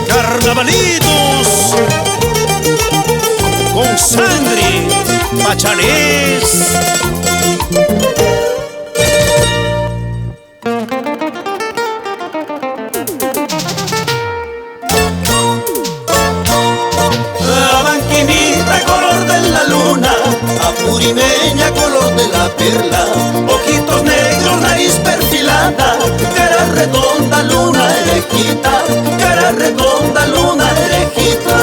Carnavalitos con Sandri Pachanés. La banquinita color de la luna, apurimeña color de la perla, ojitos negros, nariz perfilada, cara redonda, luna erejita, cara redonda, luna erejita.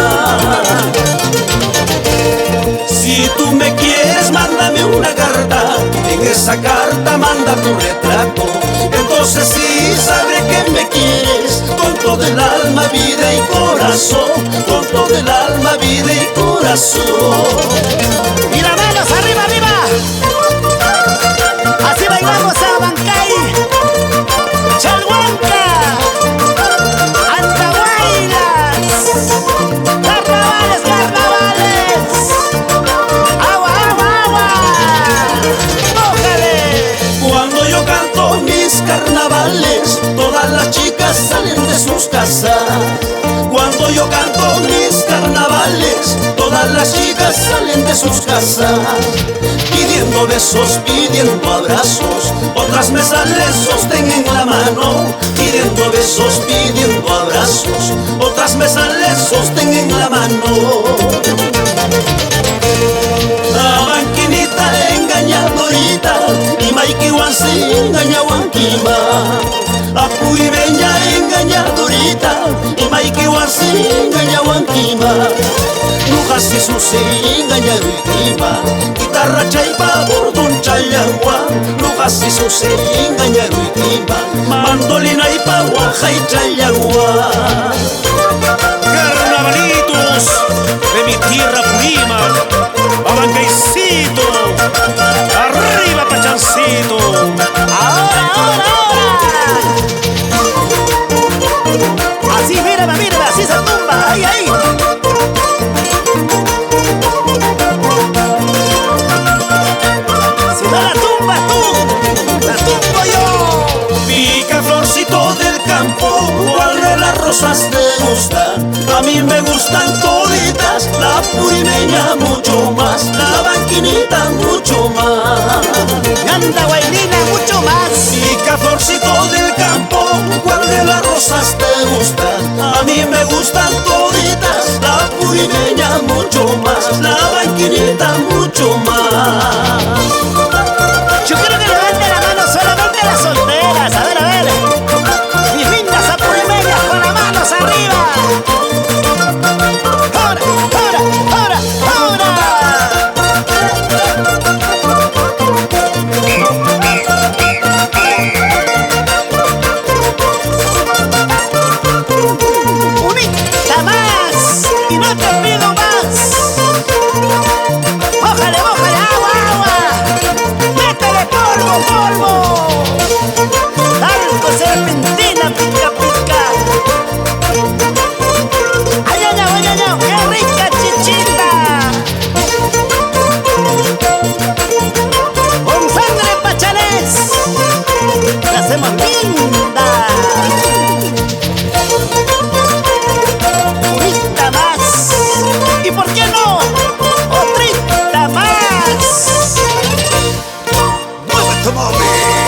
Si tú me quieres, mándame una carta, en esa carta manda tu retrato, entonces sí sabré que me quieres, con todo el alma, vida y corazón, con todo el alma, vida y corazón. Y las manos arriba, arriba. Así bailamos a Bancay, Chalhuanca, Antahuaylas. Carnavales, carnavales. Agua, agua, agua. ¡Mójale! Cuando yo canto mis carnavales, todas las chicas salen de sus casas. Cuando yo canto mis carnavales, todas las chicas salen de sus casas, pidiendo besos, pidiendo abrazos, otras mesas les sostén en la mano, pidiendo besos, pidiendo abrazos, otras mesas les sostén en la mano. La banquinita engañadorita, y Maiki Wansi engañahuanquima. Apuibeña engañadorita, y Maiki Wansi engañahuanquima. Lujas y Susi engañahuanquima, guitarra chaipa bordón chayagua. Lujas y Susi engañahuanquima, mandolina y paguaja y chayagua. Carnavalitos de mi tierra Purímac, Abancaycito, arriba Pachancito. Ahora, ahora, ahora. Así, mírame, mírame, así se tumba. Ahí, ahí. Si no la tumbas tú, la tumbo yo. Pica florcito del campo, ¿cuál de las rosas te gusta? A mí me gustan toditas, la purimeña mucho más, la banquinita mucho más. Y anda, guainina, mucho más. Pica florcito del campo, ¿cuál de las rosas te gusta? A mí me gustan toditas, la purimeña mucho más, la banquinita mucho más. Yo quiero que levanten la mano solamente las solteras. A ver, a ver. Mis lindas apurimeñas con las manos arriba. Ahora, ahora, ahora, ahora. Unita más y no te pido más. Mójale, mójale, agua, agua. Métele polvo, polvo. Talco, serpentina, pica, pica. Ay, ay, ay, ay, ay, qué rica chichinda. Con sangre Pachanés la hacemos linda. Unita más. ¿Y por qué no? Otrita más. ¡Muévete, mami!